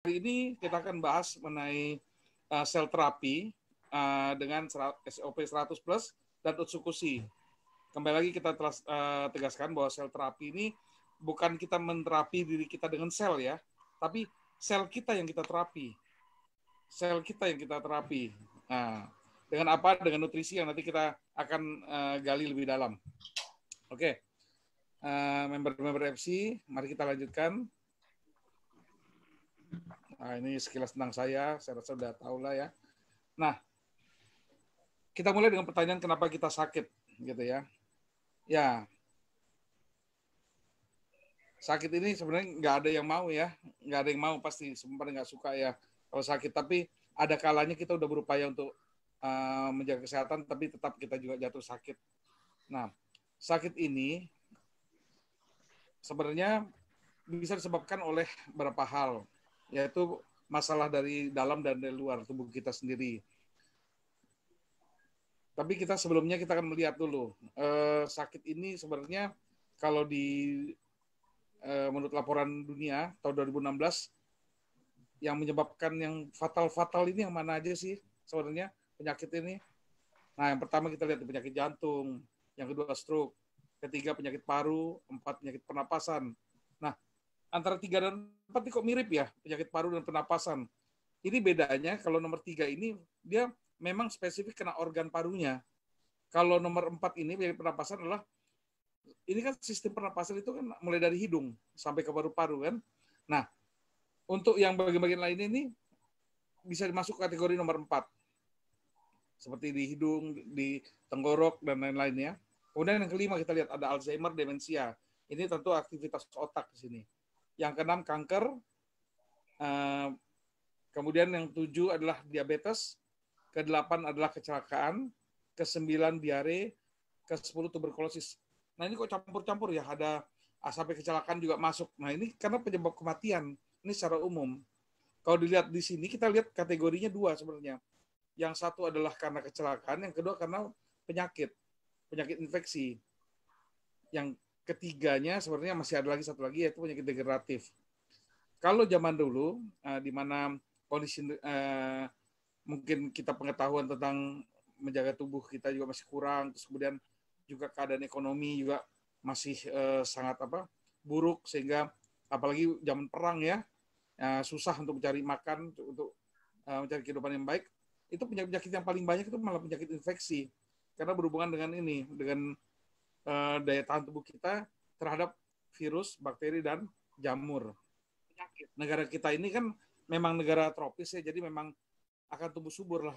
Hari ini kita akan bahas mengenai sel terapi dengan SOP 100 plus dan Utsukushi. Kembali lagi kita telah tegaskan bahwa sel terapi ini bukan kita menterapi diri kita dengan sel ya, tapi sel kita yang kita terapi. Sel kita yang kita terapi. Nah, dengan apa? Dengan nutrisi yang nanti kita akan gali lebih dalam. Oke, member-member FC, mari kita lanjutkan. Nah, ini sekilas tentang saya rasa sudah tahu lah ya. Nah, kita mulai dengan pertanyaan kenapa kita sakit, gitu ya. Ya, sakit ini sebenarnya nggak ada yang mau ya, nggak ada yang mau pasti, semua nggak suka ya kalau sakit. Tapi ada kalanya kita udah berupaya untuk menjaga kesehatan, tapi tetap kita juga jatuh sakit. Nah, sakit ini sebenarnya bisa disebabkan oleh beberapa hal, yaitu masalah dari dalam dan dari luar tubuh kita sendiri. Tapi kita sebelumnya kita akan melihat dulu sakit ini sebenarnya kalau menurut laporan dunia tahun 2016 yang menyebabkan yang fatal ini yang mana aja sih sebenarnya penyakit ini. Nah, yang pertama kita lihat penyakit jantung, yang kedua stroke, ketiga penyakit paru, 4 penyakit pernapasan. Nah, antara 3 dan 4 ini kok mirip ya, penyakit paru dan pernapasan. Ini bedanya kalau nomor 3 ini dia memang spesifik kena organ parunya. Kalau nomor 4 ini penyakit pernapasan adalah ini kan sistem pernapasan itu kan mulai dari hidung sampai ke paru-paru kan. Nah, untuk yang bagian-bagian lain ini bisa masuk kategori nomor 4. Seperti di hidung, di tenggorok dan lain-lainnya. Kemudian yang kelima kita lihat ada Alzheimer, demensia. Ini tentu aktivitas otak di sini. Yang keenam kanker. Kemudian yang 7 adalah diabetes. Ke-8 adalah kecelakaan. Ke-9 diare. Ke-10 tuberkulosis. Nah ini kok campur-campur ya, ada sampai kecelakaan juga masuk. Nah ini karena penyebab kematian. Ini secara umum. Kalau dilihat di sini kita lihat kategorinya 2 sebenarnya. Yang satu adalah karena kecelakaan, yang kedua karena penyakit infeksi. Yang ketiganya sebenarnya masih ada lagi satu lagi yaitu penyakit degeneratif. Kalau zaman dulu di mana kondisi mungkin kita pengetahuan tentang menjaga tubuh kita juga masih kurang, terus kemudian juga keadaan ekonomi juga masih sangat buruk sehingga apalagi zaman perang ya susah untuk mencari makan untuk mencari kehidupan yang baik. Itu penyakit yang paling banyak itu malah penyakit infeksi karena berhubungan dengan daya tahan tubuh kita terhadap virus, bakteri dan jamur. Negara kita ini kan memang negara tropis ya, jadi memang akan tumbuh subur lah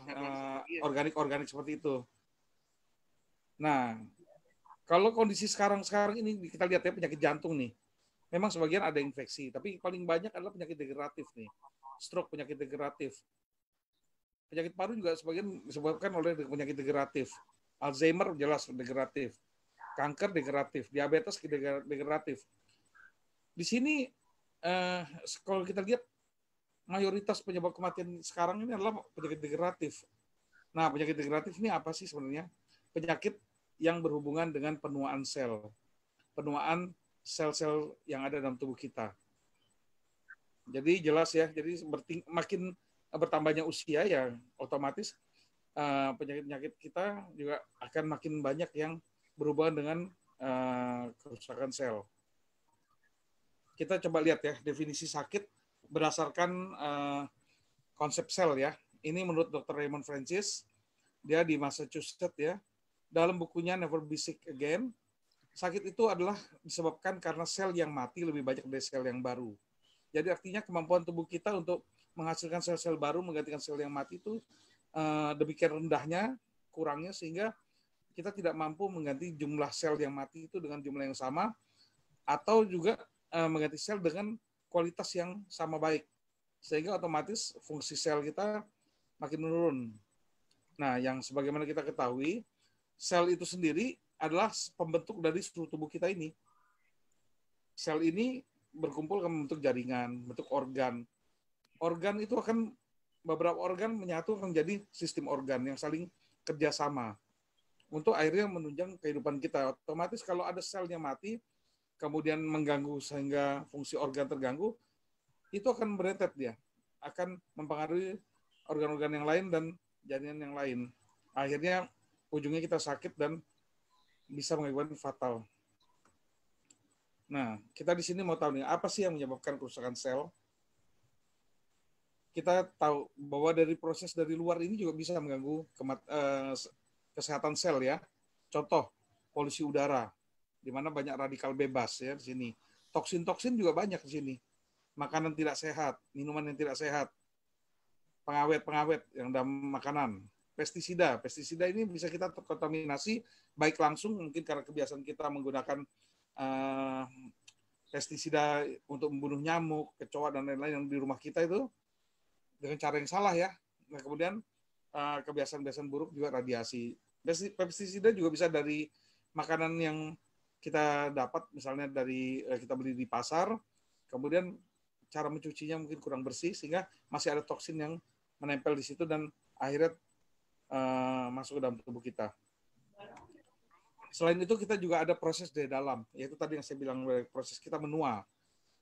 organik seperti itu. Nah, kalau kondisi sekarang ini kita lihat ya penyakit jantung nih, memang sebagian ada infeksi, tapi paling banyak adalah penyakit degeneratif nih, stroke penyakit degeneratif. Penyakit paru juga sebagian disebabkan oleh penyakit degeneratif. Alzheimer jelas degeneratif. Kanker degeneratif. Diabetes degeneratif. Di sini kalau kita lihat mayoritas penyebab kematian sekarang ini adalah penyakit degeneratif. Nah, penyakit degeneratif ini apa sih sebenarnya? Penyakit yang berhubungan dengan penuaan sel. Penuaan sel-sel yang ada dalam tubuh kita. Jadi jelas ya, jadi makin bertambahnya usia ya otomatis penyakit-penyakit kita juga akan makin banyak yang berhubungan dengan kerusakan sel. Kita coba lihat ya definisi sakit berdasarkan konsep sel ya. Ini menurut Dr. Raymond Francis, dia di Massachusetts ya. Dalam bukunya Never Be Sick Again, sakit itu adalah disebabkan karena sel yang mati lebih banyak dari sel yang baru. Jadi artinya kemampuan tubuh kita untuk menghasilkan sel-sel baru menggantikan sel yang mati itu demikian rendahnya, kurangnya sehingga kita tidak mampu mengganti jumlah sel yang mati itu dengan jumlah yang sama atau juga mengganti sel dengan kualitas yang sama baik. Sehingga otomatis fungsi sel kita makin menurun. Nah, yang sebagaimana kita ketahui, sel itu sendiri adalah pembentuk dari seluruh tubuh kita ini. Sel ini berkumpul ke bentuk jaringan, bentuk organ. Organ itu akan beberapa organ menyatu menjadi sistem organ yang saling kerjasama untuk akhirnya menunjang kehidupan kita. Otomatis kalau ada selnya mati, kemudian mengganggu sehingga fungsi organ terganggu, itu akan berentet dia. akan mempengaruhi organ-organ yang lain dan jaringan yang lain. Akhirnya ujungnya kita sakit dan bisa mengakibatkan fatal. Nah, kita di sini mau tahu nih, apa sih yang menyebabkan kerusakan sel? Kita tahu bahwa dari proses dari luar ini juga bisa mengganggu kesehatan sel ya. Contoh, polusi udara, di mana banyak radikal bebas ya di sini. Toksin-toksin juga banyak di sini. Makanan tidak sehat, minuman yang tidak sehat, pengawet-pengawet yang dalam makanan, pestisida ini bisa kita terkontaminasi baik langsung mungkin karena kebiasaan kita menggunakan pestisida untuk membunuh nyamuk, kecoa dan lain-lain yang di rumah kita itu dengan cara yang salah ya. Nah, kemudian kebiasaan-kebiasaan buruk juga radiasi. Pestisida juga bisa dari makanan yang kita dapat, misalnya dari kita beli di pasar, kemudian cara mencucinya mungkin kurang bersih sehingga masih ada toksin yang menempel di situ dan akhirnya masuk ke dalam tubuh kita. Selain itu kita juga ada proses dari dalam, yaitu tadi yang saya bilang proses kita menua.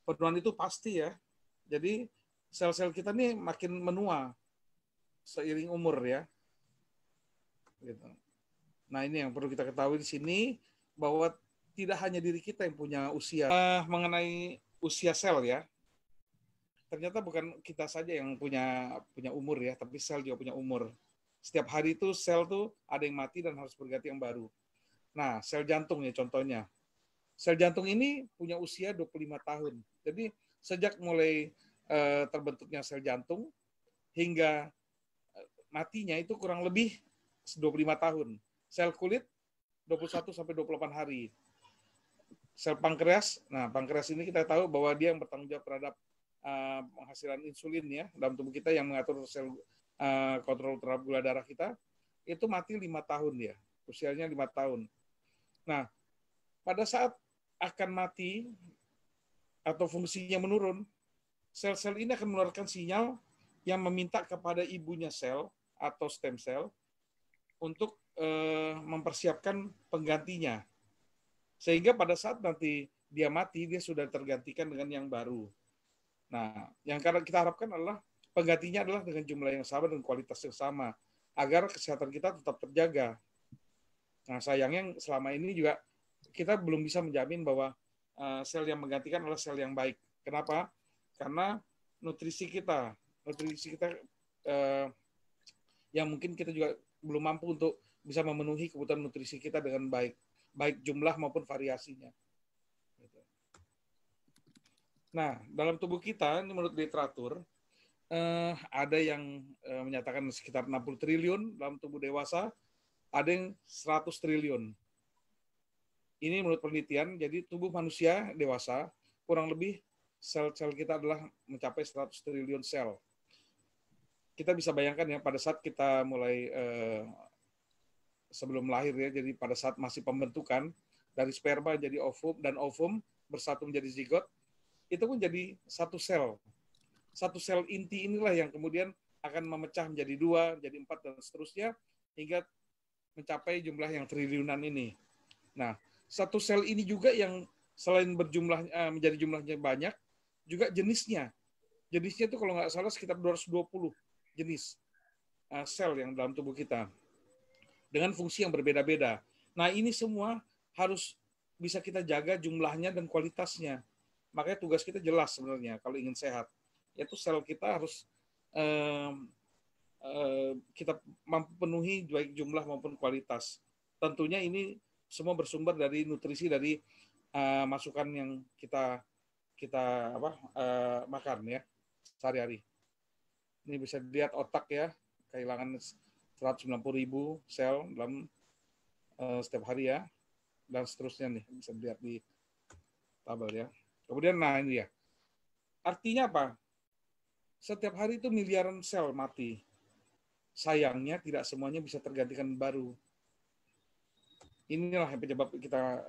Penuaan itu pasti ya. Jadi sel-sel kita nih makin menua seiring umur ya. Gitu. Nah ini yang perlu kita ketahui di sini bahwa tidak hanya diri kita yang punya usia. Mengenai usia sel ya, ternyata bukan kita saja yang punya umur ya, tapi sel juga punya umur. Setiap hari itu sel tuh ada yang mati dan harus berganti yang baru. Nah, sel jantung ya contohnya. Sel jantung ini punya usia 25 tahun. Jadi sejak mulai terbentuknya sel jantung hingga matinya itu kurang lebih 25 tahun. Sel kulit 21 sampai 28 hari. Sel pankreas, nah pankreas ini kita tahu bahwa dia yang bertanggung jawab terhadap penghasilan insulin ya dalam tubuh kita yang mengatur sel kontrol terhadap gula darah kita, itu mati 5 tahun ya, usianya 5 tahun. Nah, pada saat akan mati atau fungsinya menurun, sel-sel ini akan mengeluarkan sinyal yang meminta kepada ibunya sel atau stem cell untuk mempersiapkan penggantinya. Sehingga pada saat nanti dia mati, dia sudah tergantikan dengan yang baru. Nah, yang kita harapkan adalah penggantinya adalah dengan jumlah yang sama dan kualitas yang sama, agar kesehatan kita tetap terjaga. Nah, sayangnya selama ini juga kita belum bisa menjamin bahwa sel yang menggantikan adalah sel yang baik. Kenapa? Karena nutrisi kita yang mungkin kita juga belum mampu untuk bisa memenuhi kebutuhan nutrisi kita dengan baik jumlah maupun variasinya. Nah, dalam tubuh kita, ini menurut literatur, ada yang menyatakan sekitar 60 triliun dalam tubuh dewasa, ada yang 100 triliun. Ini menurut penelitian, jadi tubuh manusia dewasa, kurang lebih sel-sel kita adalah mencapai 100 triliun sel. Kita bisa bayangkan ya, pada saat kita mulai sebelum lahir ya, jadi pada saat masih pembentukan, dari sperma jadi ovum, dan ovum bersatu menjadi zigot, itu pun jadi satu sel. Satu sel inti inilah yang kemudian akan memecah menjadi 2, menjadi 4, dan seterusnya, hingga mencapai jumlah yang triliunan ini. Nah, satu sel ini juga yang selain menjadi jumlahnya banyak, juga jenisnya. Jenisnya itu kalau nggak salah sekitar 220 jenis sel yang dalam tubuh kita. Dengan fungsi yang berbeda-beda. Nah, ini semua harus bisa kita jaga jumlahnya dan kualitasnya. Makanya tugas kita jelas sebenarnya kalau ingin sehat. Yaitu sel kita harus kita mampu penuhi baik jumlah maupun kualitas. Tentunya ini semua bersumber dari nutrisi dari masukan yang kita makan ya sehari-hari. Ini bisa dilihat otak ya, kehilangan 190.000 sel dalam setiap hari ya, dan seterusnya nih bisa dilihat di tabel ya. Kemudian nah ini ya, artinya apa? Setiap hari itu miliaran sel mati. Sayangnya tidak semuanya bisa tergantikan baru. Inilah yang penyebab kita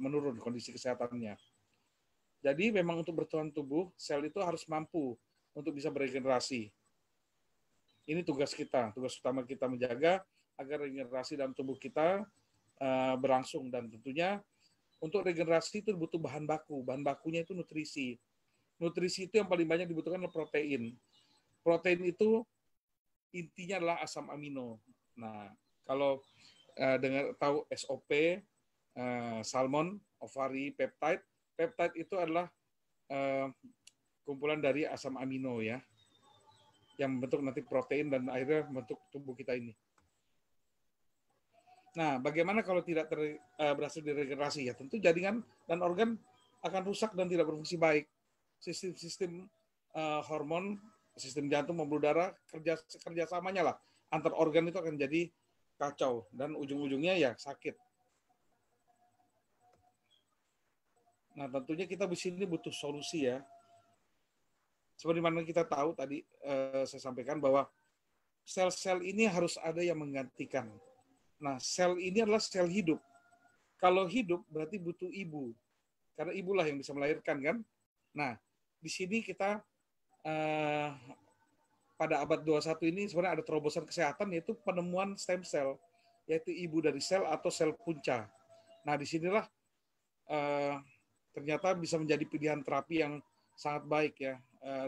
menurun kondisi kesehatannya. Jadi memang untuk bertahan tubuh, sel itu harus mampu untuk bisa beregenerasi. Ini tugas kita, tugas utama kita menjaga agar regenerasi dalam tubuh kita berlangsung, dan tentunya untuk regenerasi itu butuh bahan baku. Bahan bakunya itu nutrisi. Nutrisi itu yang paling banyak dibutuhkan adalah protein. protein itu intinya adalah asam amino. Nah, kalau dengar tahu SOP, salmon, ovari, peptide. Peptide itu adalah kumpulan dari asam amino ya, yang membentuk nanti protein dan akhirnya membentuk tubuh kita ini. Nah, bagaimana kalau tidak berhasil diregenerasi? Ya tentu jaringan dan organ akan rusak dan tidak berfungsi baik. Sistem hormon, sistem jantung, pembuluh darah, kerjasamanya lah antar organ itu akan jadi kacau dan ujung-ujungnya ya sakit. Nah, tentunya kita di sini butuh solusi ya. Seperti mana kita tahu tadi saya sampaikan bahwa sel-sel ini harus ada yang menggantikan. Nah, sel ini adalah sel hidup. Kalau hidup berarti butuh ibu. Karena ibulah yang bisa melahirkan kan. Nah, di sini kita pada abad 21 ini sebenarnya ada terobosan kesehatan yaitu penemuan stem cell, yaitu ibu dari sel atau sel punca. Nah, disinilah ternyata bisa menjadi pilihan terapi yang sangat baik ya,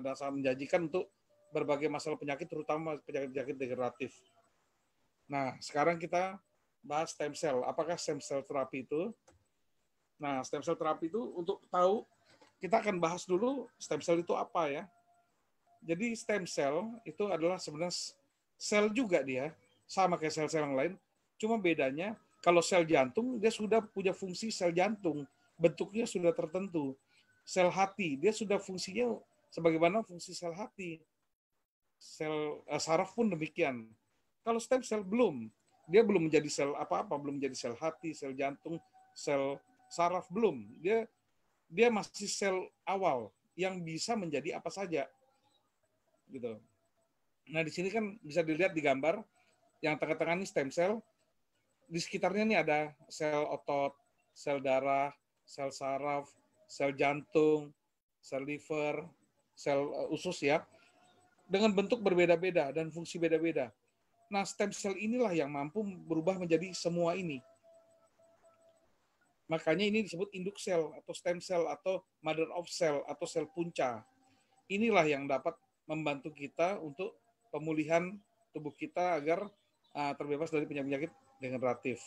dan sangat menjanjikan untuk berbagai masalah penyakit, terutama penyakit-penyakit degeneratif. Nah, sekarang kita bahas stem cell. Apakah stem cell terapi itu? Nah, stem cell terapi itu untuk tahu, kita akan bahas dulu stem cell itu apa ya. Jadi stem cell itu adalah sebenarnya sel juga dia, sama kayak sel-sel yang lain. Cuma bedanya, kalau sel jantung, dia sudah punya fungsi sel jantung. Bentuknya sudah tertentu. Sel hati, dia sudah fungsinya sebagaimana fungsi sel hati. Sel saraf pun demikian. Kalau stem cell belum. Dia belum menjadi sel apa-apa, belum menjadi sel hati, sel jantung, sel saraf belum. Dia masih sel awal yang bisa menjadi apa saja. Gitu. Nah, di sini kan bisa dilihat di gambar yang tengah-tengah ini stem cell. Di sekitarnya ini ada sel otot, sel darah, sel saraf, sel jantung, sel liver, sel usus ya. Dengan bentuk berbeda-beda dan fungsi beda-beda. Nah, stem cell inilah yang mampu berubah menjadi semua ini. Makanya ini disebut induk sel atau stem cell atau mother of cell atau sel punca. Inilah yang dapat membantu kita untuk pemulihan tubuh kita agar terbebas dari penyakit degeneratif.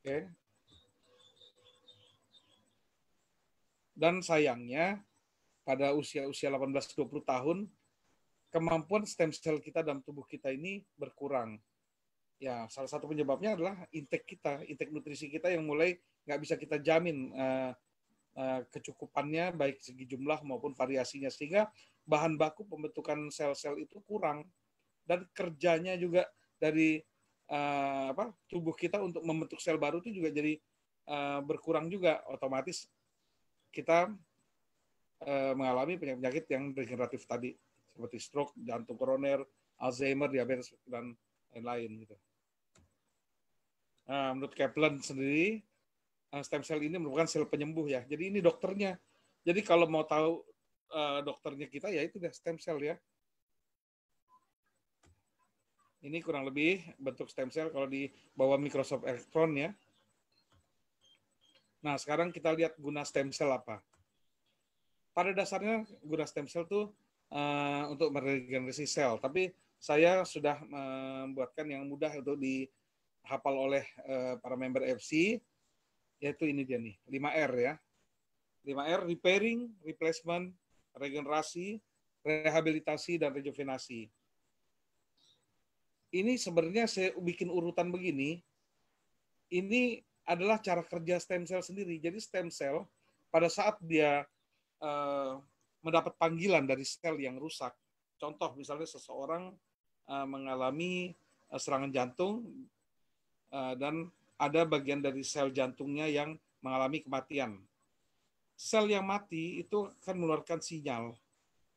Oke. Dan sayangnya pada usia-usia 18-20 tahun kemampuan stem cell kita dalam tubuh kita ini berkurang. Ya, salah satu penyebabnya adalah intake nutrisi kita yang mulai nggak bisa kita jamin kecukupannya baik segi jumlah maupun variasinya, sehingga bahan baku pembentukan sel-sel itu kurang dan kerjanya juga dari tubuh kita untuk membentuk sel baru itu juga jadi berkurang juga, otomatis kita mengalami penyakit-penyakit yang degeneratif tadi seperti stroke, jantung koroner, Alzheimer, diabetes dan lain-lain gitu. Nah, menurut Kaplan sendiri, stem cell ini merupakan sel penyembuh ya. Jadi ini dokternya. Jadi kalau mau tahu dokternya kita ya itu deh stem cell ya. Ini kurang lebih bentuk stem cell kalau di bawah Microsoft Electron ya. Nah, sekarang kita lihat guna stem cell apa. Pada dasarnya guna stem cell itu untuk meregenerasi sel, tapi saya sudah membuatkan yang mudah untuk dihafal oleh para member FC, yaitu ini dia nih, 5R ya. 5R, repairing, replacement, regenerasi, rehabilitasi, dan rejuvenasi. Ini sebenarnya saya bikin urutan begini, ini adalah cara kerja stem cell sendiri. Jadi stem cell pada saat dia mendapat panggilan dari sel yang rusak, contoh misalnya seseorang mengalami serangan jantung dan ada bagian dari sel jantungnya yang mengalami kematian. Sel yang mati itu akan mengeluarkan sinyal,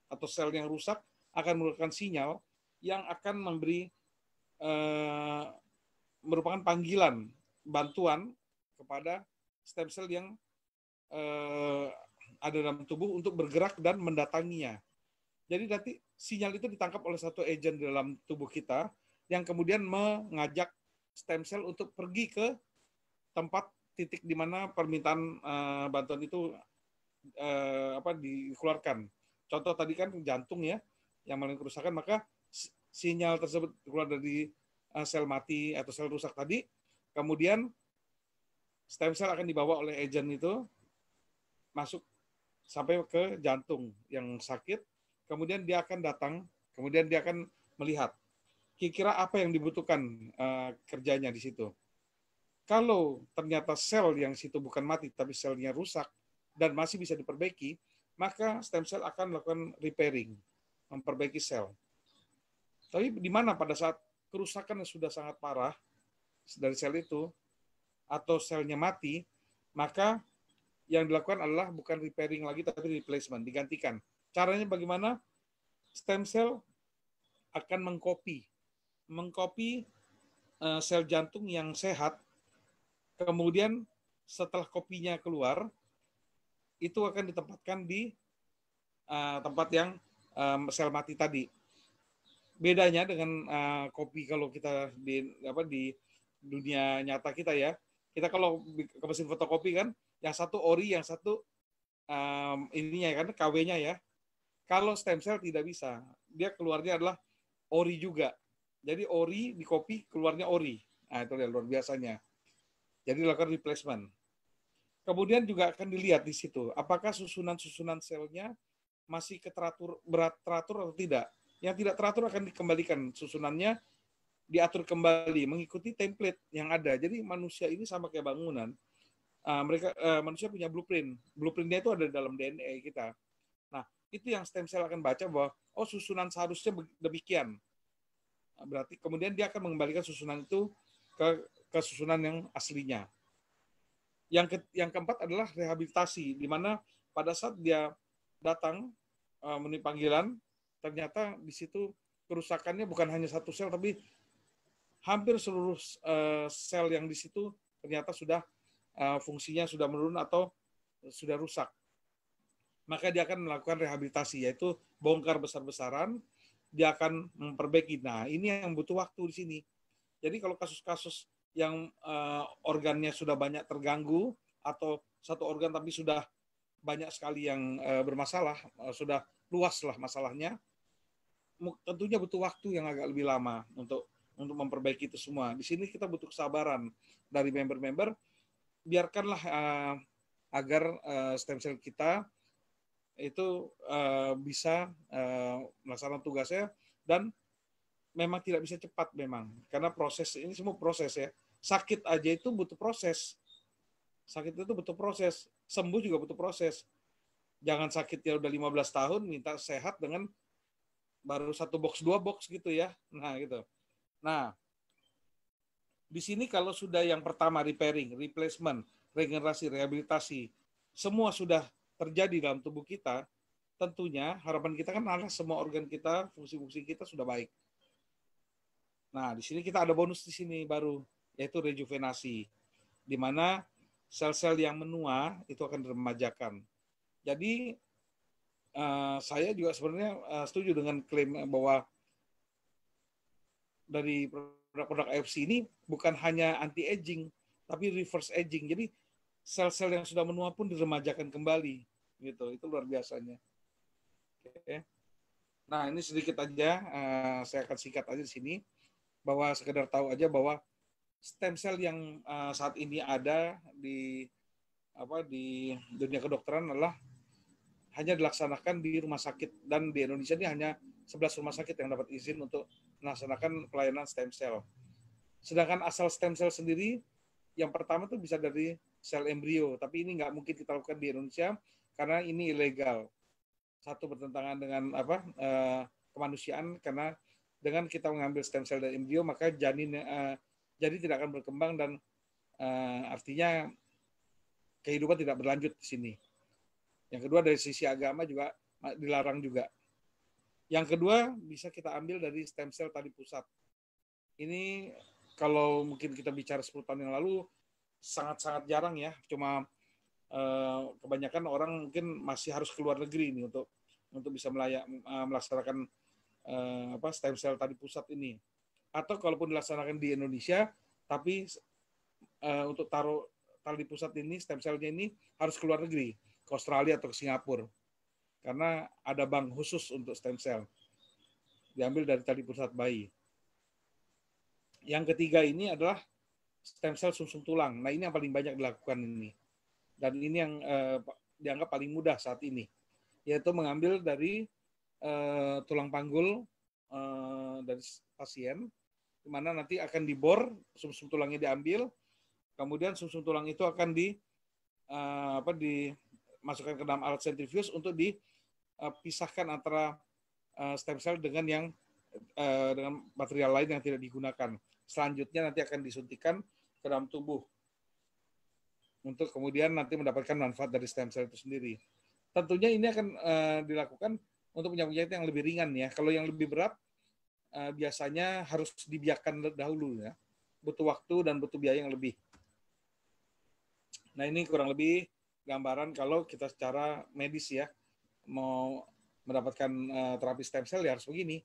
atau sel yang rusak akan mengeluarkan sinyal yang akan memberi merupakan panggilan bantuan kepada stem cell yang ada dalam tubuh untuk bergerak dan mendatanginya. Jadi nanti sinyal itu ditangkap oleh satu agen dalam tubuh kita yang kemudian mengajak stem cell untuk pergi ke tempat titik di mana permintaan bantuan itu dikeluarkan. Contoh tadi kan jantung ya. yang mengalami kerusakan, maka sinyal tersebut keluar dari sel mati atau sel rusak tadi, kemudian stem cell akan dibawa oleh agen itu masuk sampai ke jantung yang sakit, kemudian dia akan datang, kemudian dia akan melihat kira-kira apa yang dibutuhkan kerjanya di situ. Kalau ternyata sel yang situ bukan mati tapi selnya rusak dan masih bisa diperbaiki, maka stem cell akan melakukan repairing, memperbaiki sel. Tapi di mana pada saat kerusakan yang sudah sangat parah dari sel itu atau selnya mati, maka yang dilakukan adalah bukan repairing lagi tapi replacement, digantikan. Caranya bagaimana? Stem cell akan mengcopy sel jantung yang sehat. Kemudian setelah kopinya keluar, itu akan ditempatkan di tempat yang sel mati tadi. Bedanya dengan kopi kalau kita di dunia nyata kita ya, kita kalau ke mesin fotokopi kan, yang satu ori, yang satu ininya kan KW-nya ya. Kalau stem cell tidak bisa, dia keluarnya adalah ori juga. Jadi ori di kopi keluarnya ori. Nah itu luar biasanya. Jadi dilakukan replacement. Kemudian juga akan dilihat di situ, apakah susunan-susunan selnya masih teratur atau tidak. Yang tidak teratur akan dikembalikan susunannya, diatur kembali mengikuti template yang ada. Jadi manusia ini sama kayak bangunan. Manusia punya blueprint. Blueprintnya itu ada dalam DNA kita. Nah, itu yang stem cell akan baca bahwa susunan seharusnya demikian. Berarti kemudian dia akan mengembalikan susunan itu ke susunan yang aslinya. Yang keempat adalah rehabilitasi, di mana pada saat dia datang memenuhi panggilan, ternyata di situ kerusakannya bukan hanya satu sel, tapi hampir seluruh sel yang di situ ternyata sudah fungsinya sudah menurun atau sudah rusak. Maka dia akan melakukan rehabilitasi, yaitu bongkar besar-besaran, dia akan memperbaiki. Nah, ini yang butuh waktu di sini. Jadi kalau kasus-kasus yang organnya sudah banyak terganggu atau satu organ tapi sudah banyak sekali yang bermasalah, sudah luas lah masalahnya, tentunya butuh waktu yang agak lebih lama untuk memperbaiki itu semua. Di sini kita butuh kesabaran dari member-member, biarkanlah agar stem cell kita itu bisa melaksanakan tugasnya, dan memang tidak bisa cepat memang, karena proses ini semua proses ya. Sakit aja itu butuh proses. Sakit itu butuh proses. Sembuh juga butuh proses. Jangan sakitnya udah 15 tahun, minta sehat dengan baru 1 box, 2 box gitu ya. Nah gitu. Nah, di sini kalau sudah yang pertama repairing, replacement, regenerasi, rehabilitasi, semua sudah terjadi dalam tubuh kita, tentunya harapan kita kan adalah semua organ kita, fungsi-fungsi kita sudah baik. Nah, di sini kita ada bonus di sini baru, yaitu rejuvenasi, di mana sel-sel yang menua itu akan diremajakan. Jadi, saya juga sebenarnya setuju dengan klaim bahwa dari produk-produk AFC ini bukan hanya anti-aging, tapi reverse aging. Jadi, sel-sel yang sudah menua pun diremajakan kembali. Gitu, itu luar biasanya. Oke. Nah, ini sedikit aja, saya akan singkat aja di sini, bahwa sekedar tahu aja bahwa stem cell yang saat ini ada di dunia kedokteran adalah hanya dilaksanakan di rumah sakit, dan di Indonesia ini hanya 11 rumah sakit yang dapat izin untuk melaksanakan pelayanan stem cell. Sedangkan asal stem cell sendiri yang pertama itu bisa dari sel embrio, tapi ini nggak mungkin kita lakukan di Indonesia karena ini ilegal. Satu, bertentangan dengan kemanusiaan, karena dengan kita mengambil stem cell dari embrio maka janin jadi tidak akan berkembang, dan artinya kehidupan tidak berlanjut di sini. Yang kedua, dari sisi agama juga dilarang juga. Yang kedua, bisa kita ambil dari stem cell tadi pusat. Ini kalau mungkin kita bicara 10 tahun yang lalu sangat-sangat jarang ya, cuma kebanyakan orang mungkin masih harus keluar negeri ini untuk bisa melaksanakan stem cell tadi pusat ini. Atau kalaupun dilaksanakan di Indonesia, tapi untuk taruh tali pusat ini, stem cell-nya ini harus keluar negeri, ke Australia atau ke Singapura. Karena ada bank khusus untuk stem cell. diambil dari tali pusat bayi. Yang ketiga ini adalah stem cell sumsum tulang. Nah, ini yang paling banyak dilakukan ini. Dan ini yang dianggap paling mudah saat ini, yaitu mengambil dari tulang panggul dari pasien, di mana nanti akan dibor, sumsum tulangnya diambil, kemudian sumsum tulang itu akan dimasukkan ke dalam alat sentrifuge untuk dipisahkan antara stem cell dengan dengan material lain yang tidak digunakan. Selanjutnya nanti akan disuntikan ke dalam tubuh untuk kemudian nanti mendapatkan manfaat dari stem cell itu sendiri. Tentunya ini akan dilakukan untuk penyakit yang lebih ringan ya. Kalau yang lebih berat biasanya harus dibiarkan dahulu ya. Butuh waktu dan butuh biaya yang lebih. Nah, ini kurang lebih gambaran kalau kita secara medis ya mau mendapatkan terapi stem cell ya harus begini.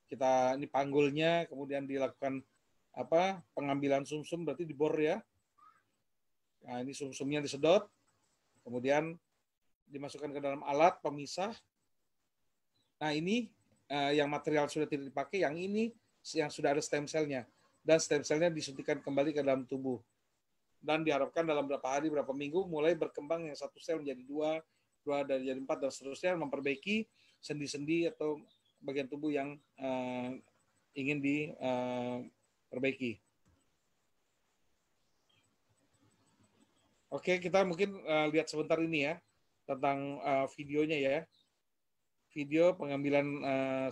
Kita ini panggulnya, kemudian dilakukan pengambilan sumsum, berarti dibor ya. Nah, ini sumsumnya disedot, kemudian dimasukkan ke dalam alat pemisah. Nah, ini yang material sudah tidak dipakai, yang ini yang sudah ada stem cell-nya. Dan stem cell-nya disuntikan kembali ke dalam tubuh. Dan diharapkan dalam beberapa hari, beberapa minggu, mulai berkembang yang satu sel menjadi dua dari jadi 4, dan seterusnya, memperbaiki sendi-sendi atau bagian tubuh yang ingin diperbaiki. Oke, kita mungkin lihat sebentar ini ya, tentang videonya ya. Video pengambilan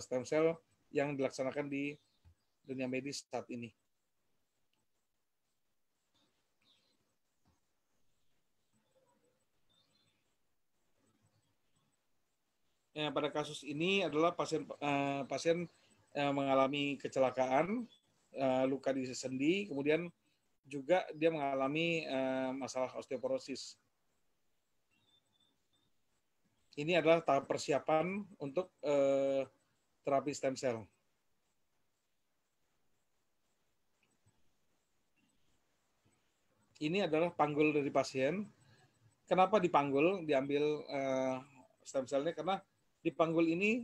stem cell yang dilaksanakan di dunia medis saat ini. Pada kasus ini adalah pasien mengalami kecelakaan, luka di sendi, kemudian juga dia mengalami masalah osteoporosis. Ini adalah tahap persiapan untuk terapi stem cell. Ini adalah panggul dari pasien. Kenapa dipanggul, diambil stem cell-nya? Karena di panggul ini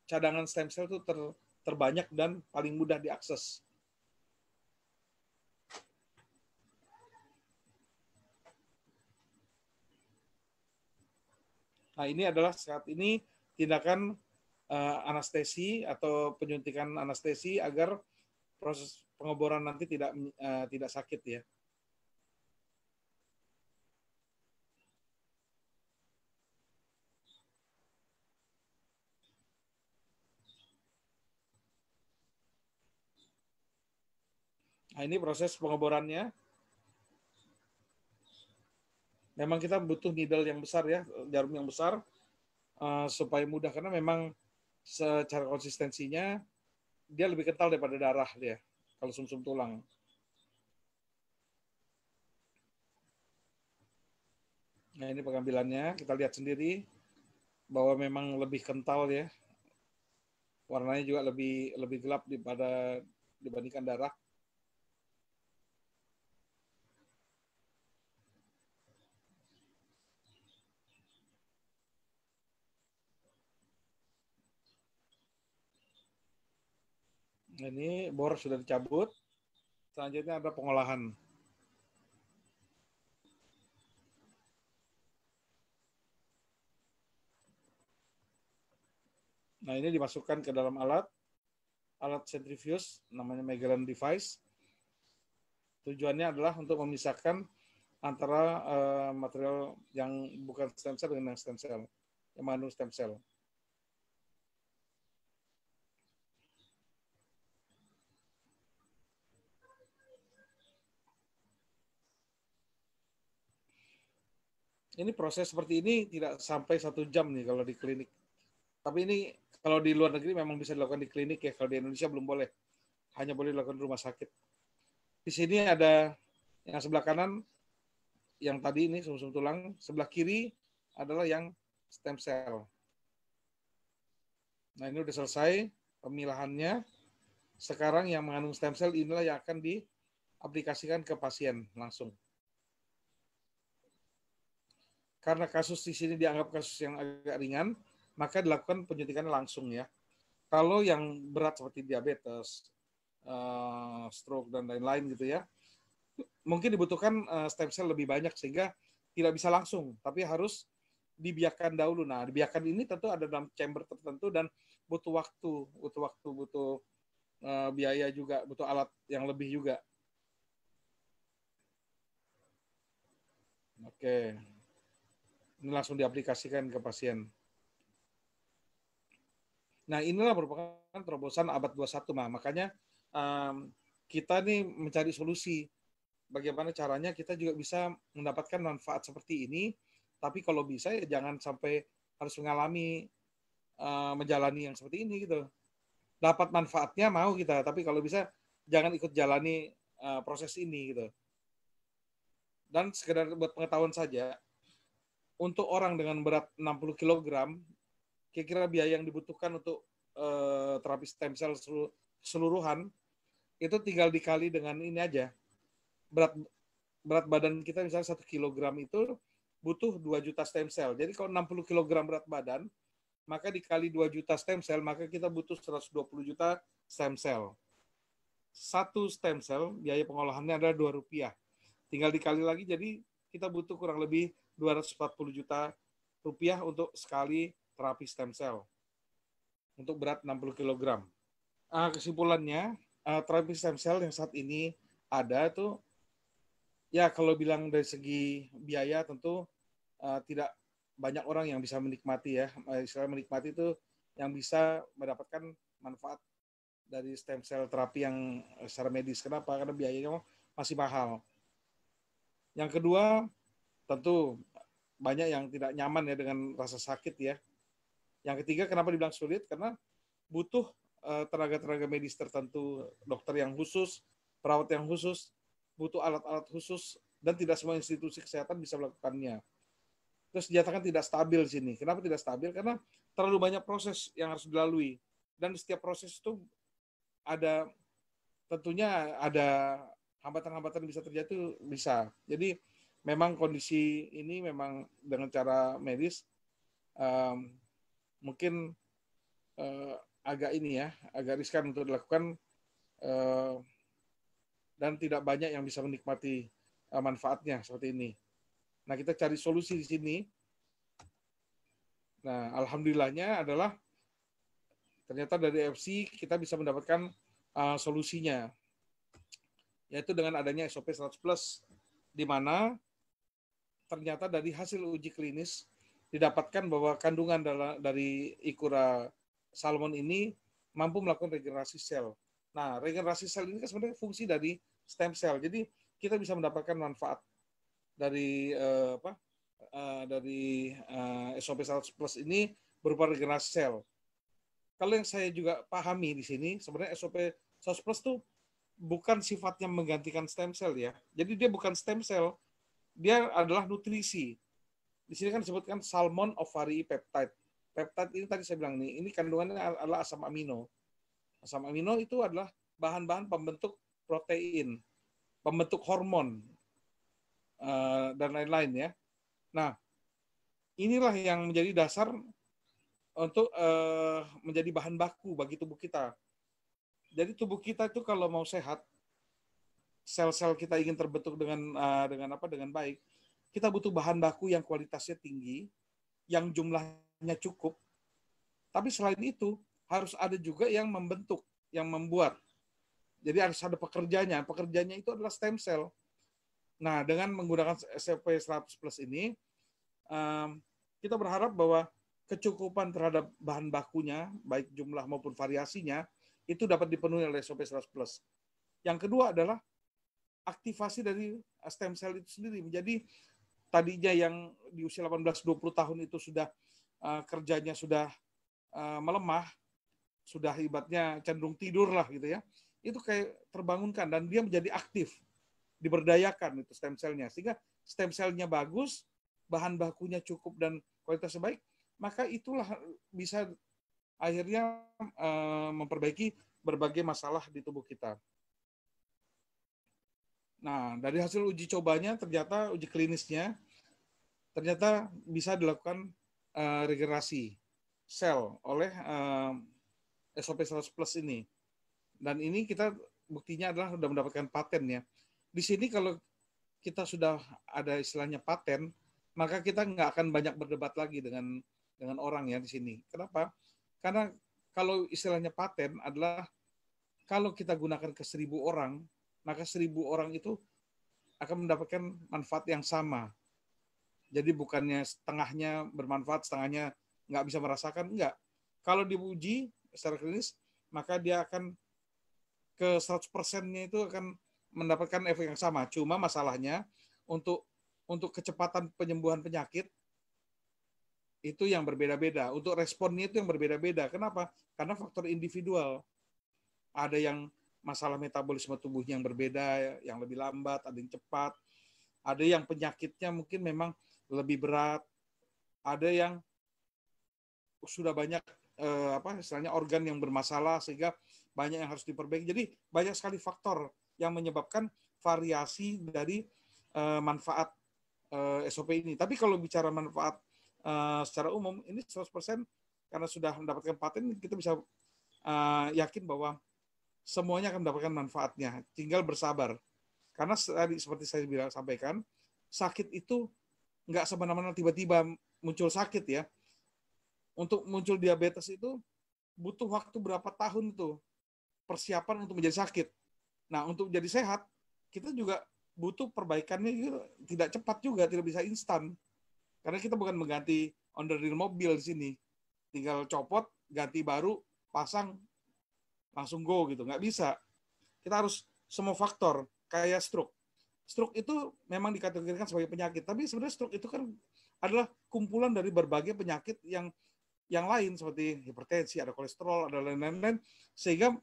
cadangan stem cell itu terbanyak dan paling mudah diakses. Nah, ini adalah saat ini tindakan anestesi atau penyuntikan anestesi agar proses pengeboran nanti tidak sakit ya. Nah, ini proses pengeborannya. Memang kita butuh needle yang besar ya, jarum yang besar supaya mudah, karena memang secara konsistensinya dia lebih kental daripada darah dia kalau sumsum tulang. Nah, ini pengambilannya, kita lihat sendiri bahwa memang lebih kental ya. Warnanya juga lebih gelap dibandingkan darah. Ini bor sudah dicabut. Selanjutnya ada pengolahan. Nah, ini dimasukkan ke dalam alat centrifuge, namanya Magellan device. Tujuannya adalah untuk memisahkan antara material yang bukan stem cell dengan stem cell, yang mengandung stem cell. Ini proses seperti ini tidak sampai 1 jam nih kalau di klinik. Tapi ini kalau di luar negeri memang bisa dilakukan di klinik ya. Kalau di Indonesia belum boleh. Hanya boleh dilakukan di rumah sakit. Di sini ada yang sebelah kanan, yang tadi ini sumsum tulang. Sebelah kiri adalah yang stem cell. Nah, ini udah selesai pemilahannya. Sekarang yang mengandung stem cell inilah yang akan diaplikasikan ke pasien langsung. Karena kasus di sini dianggap kasus yang agak ringan, maka dilakukan penyuntikannya langsung ya. Kalau yang berat seperti diabetes, stroke dan lain-lain gitu ya, mungkin dibutuhkan stem cell lebih banyak sehingga tidak bisa langsung, tapi harus dibiarkan dahulu. Nah, dibiarkan ini tentu ada dalam chamber tertentu dan butuh waktu, butuh biaya juga, butuh alat yang lebih juga. Oke, ini langsung diaplikasikan ke pasien. Nah, inilah merupakan terobosan abad 21, makanya kita nih mencari solusi. Bagaimana caranya kita juga bisa mendapatkan manfaat seperti ini, tapi kalau bisa ya jangan sampai harus mengalami menjalani yang seperti ini gitu. Dapat manfaatnya mau kita, tapi kalau bisa jangan ikut jalani proses ini gitu. Dan sekedar buat pengetahuan saja, untuk orang dengan berat 60 kg, kira-kira biaya yang dibutuhkan untuk terapi stem cell keseluruhan itu tinggal dikali dengan ini aja. Berat badan kita misalnya 1 kilogram itu butuh 2 juta stem cell. Jadi kalau 60 kilogram berat badan, maka dikali 2 juta stem cell, maka kita butuh 120 juta stem cell. Satu stem cell, biaya pengolahannya adalah Rp2. Tinggal dikali lagi, jadi kita butuh kurang lebih 240 juta rupiah untuk sekali terapi stem cell untuk berat 60 kg. Kesimpulannya, terapi stem cell yang saat ini ada tuh, ya kalau bilang dari segi biaya tentu tidak banyak orang yang bisa menikmati ya. Istilah menikmati itu yang bisa mendapatkan manfaat dari stem cell terapi yang secara medis. Kenapa? Karena biayanya masih mahal. Yang kedua, tentu banyak yang tidak nyaman ya dengan rasa sakit ya. Yang ketiga, kenapa dibilang sulit? Karena butuh tenaga-tenaga medis tertentu, dokter yang khusus, perawat yang khusus, butuh alat-alat khusus, dan tidak semua institusi kesehatan bisa melakukannya. Terus dinyatakan tidak stabil di sini. Kenapa tidak stabil? Karena terlalu banyak proses yang harus dilalui. Dan setiap proses itu ada, tentunya ada hambatan-hambatan yang bisa terjadi, bisa. Jadi memang kondisi ini memang dengan cara medis mungkin agak ini ya, agak riskan untuk dilakukan dan tidak banyak yang bisa menikmati manfaatnya seperti ini. Nah, kita cari solusi di sini. Nah, alhamdulillahnya adalah ternyata dari FC kita bisa mendapatkan solusinya, yaitu dengan adanya SOP 100 Plus, di mana ternyata dari hasil uji klinis didapatkan bahwa kandungan dari Ikura salmon ini mampu melakukan regenerasi sel. Nah, regenerasi sel ini kan sebenarnya fungsi dari stem cell. Jadi kita bisa mendapatkan manfaat dari SOP 100 Plus ini berupa regenerasi sel. Kalau yang saya juga pahami di sini, sebenarnya SOP 100 Plus itu bukan sifatnya menggantikan stem cell ya. Jadi dia bukan stem cell, dia adalah nutrisi. Di sini kan disebutkan salmon ovary peptide. Peptide ini tadi saya bilang nih, ini kandungannya adalah asam amino. Asam amino itu adalah bahan-bahan pembentuk protein, pembentuk hormon, dan lain-lain ya. Nah, inilah yang menjadi dasar untuk menjadi bahan baku bagi tubuh kita. Jadi tubuh kita itu kalau mau sehat, sel-sel kita ingin terbentuk dengan baik, kita butuh bahan baku yang kualitasnya tinggi, yang jumlahnya cukup. Tapi selain itu harus ada juga yang membentuk, yang membuat. Jadi harus ada pekerjanya. Pekerjanya itu adalah stem cell. Nah, dengan menggunakan SOP 100 Plus ini, kita berharap bahwa kecukupan terhadap bahan bakunya, baik jumlah maupun variasinya, itu dapat dipenuhi oleh SOP 100 Plus. Yang kedua adalah aktivasi dari stem cell itu sendiri. Menjadi tadinya yang di usia 18-20 tahun itu sudah kerjanya sudah melemah, sudah ibaratnya cenderung tidur lah gitu ya, itu kayak terbangunkan dan dia menjadi aktif, diberdayakan itu stem cell-nya. Sehingga stem cell-nya bagus, bahan bakunya cukup dan kualitasnya baik, maka itulah bisa akhirnya memperbaiki berbagai masalah di tubuh kita. Nah, dari hasil uji cobanya, ternyata uji klinisnya, ternyata bisa dilakukan regenerasi sel oleh SOP 100 Plus ini. Dan ini kita buktinya adalah sudah mendapatkan paten ya. Di sini kalau kita sudah ada istilahnya paten, maka kita nggak akan banyak berdebat lagi dengan orang ya di sini. Kenapa? Karena kalau istilahnya paten adalah kalau kita gunakan ke 1.000 orang, maka 1.000 orang itu akan mendapatkan manfaat yang sama. Jadi bukannya setengahnya bermanfaat, setengahnya nggak bisa merasakan, enggak. Kalau diuji secara klinis, maka dia akan ke 100%-nya itu akan mendapatkan efek yang sama. Cuma masalahnya untuk kecepatan penyembuhan penyakit itu yang berbeda-beda. Untuk responnya itu yang berbeda-beda. Kenapa? Karena faktor individual. Ada yang masalah metabolisme tubuhnya yang berbeda, yang lebih lambat, ada yang cepat. Ada yang penyakitnya mungkin memang lebih berat. Ada yang sudah banyak istilahnya organ yang bermasalah sehingga banyak yang harus diperbaiki. Jadi banyak sekali faktor yang menyebabkan variasi dari manfaat SOP ini. Tapi kalau bicara manfaat secara umum, ini 100% karena sudah mendapatkan paten, kita bisa yakin bahwa semuanya akan mendapatkan manfaatnya. Tinggal bersabar. Karena tadi seperti saya sampaikan, sakit itu nggak semena-mena tiba-tiba muncul sakit ya. Untuk muncul diabetes itu butuh waktu berapa tahun tuh persiapan untuk menjadi sakit. Nah, untuk jadi sehat, kita juga butuh perbaikannya gitu, tidak cepat juga, tidak bisa instan. Karena kita bukan mengganti onderdil mobil di sini. Tinggal copot, ganti baru, pasang, langsung go gitu. Nggak bisa. Kita harus semua faktor, kayak stroke. Stroke itu memang dikategorikan sebagai penyakit, tapi sebenarnya stroke itu kan adalah kumpulan dari berbagai penyakit yang lain seperti hipertensi, ada kolesterol, ada lain-lain, sehingga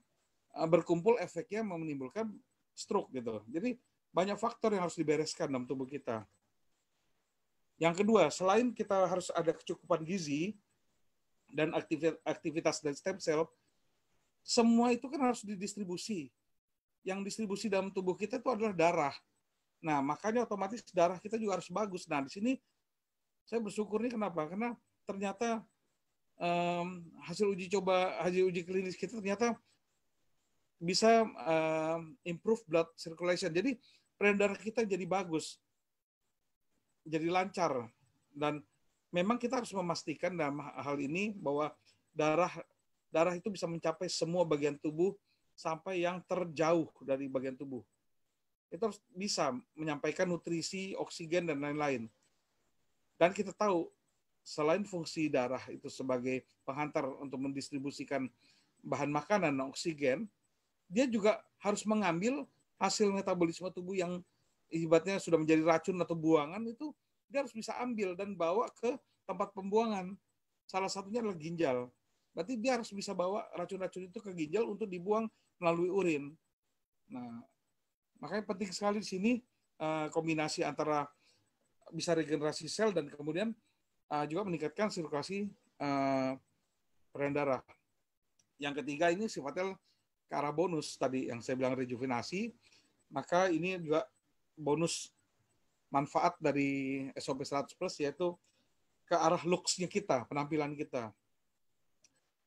berkumpul efeknya menimbulkan stroke gitu. Jadi banyak faktor yang harus dibereskan dalam tubuh kita. Yang kedua, selain kita harus ada kecukupan gizi dan aktivitas dan stem cell, semua itu kan harus didistribusi. Yang distribusi dalam tubuh kita itu adalah darah. Nah, makanya otomatis darah kita juga harus bagus. Nah, di sini saya bersyukur nih kenapa? Karena ternyata hasil uji klinis kita ternyata bisa improve blood circulation. Jadi peredaran darah kita jadi bagus, jadi lancar. Dan memang kita harus memastikan dalam hal ini bahwa darah itu bisa mencapai semua bagian tubuh sampai yang terjauh dari bagian tubuh. Itu harus bisa menyampaikan nutrisi, oksigen, dan lain-lain. Dan kita tahu selain fungsi darah itu sebagai penghantar untuk mendistribusikan bahan makanan dan oksigen, dia juga harus mengambil hasil metabolisme tubuh yang ibaratnya sudah menjadi racun atau buangan, itu dia harus bisa ambil dan bawa ke tempat pembuangan. Salah satunya adalah ginjal. Berarti dia harus bisa bawa racun-racun itu ke ginjal untuk dibuang melalui urin. Nah, makanya penting sekali di sini kombinasi antara bisa regenerasi sel dan kemudian juga meningkatkan sirkulasi peredaran darah. Yang ketiga ini sifatnya ke arah bonus tadi yang saya bilang rejuvenasi, maka ini juga bonus manfaat dari SOP 100 Plus yaitu ke arah looks-nya kita, penampilan kita.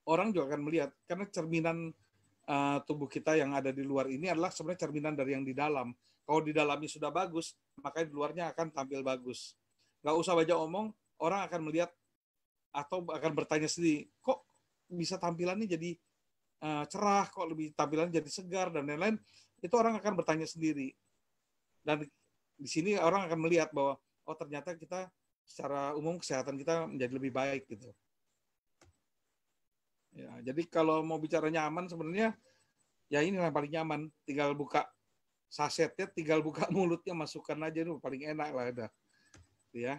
Orang juga akan melihat karena cerminan tubuh kita yang ada di luar ini adalah sebenarnya cerminan dari yang di dalam. Kalau di dalamnya sudah bagus, maka di luarnya akan tampil bagus. Nggak usah banyak omong, orang akan melihat atau akan bertanya sendiri, kok bisa tampilannya jadi cerah, kok lebih tampilannya jadi segar, dan lain-lain. Itu orang akan bertanya sendiri. Dan di sini orang akan melihat bahwa, oh ternyata kita secara umum kesehatan kita menjadi lebih baik gitu. Ya, jadi kalau mau bicara nyaman sebenarnya, ya ini yang paling nyaman. Tinggal buka sasetnya, tinggal buka mulutnya, masukkan aja itu paling enak lah. Ya.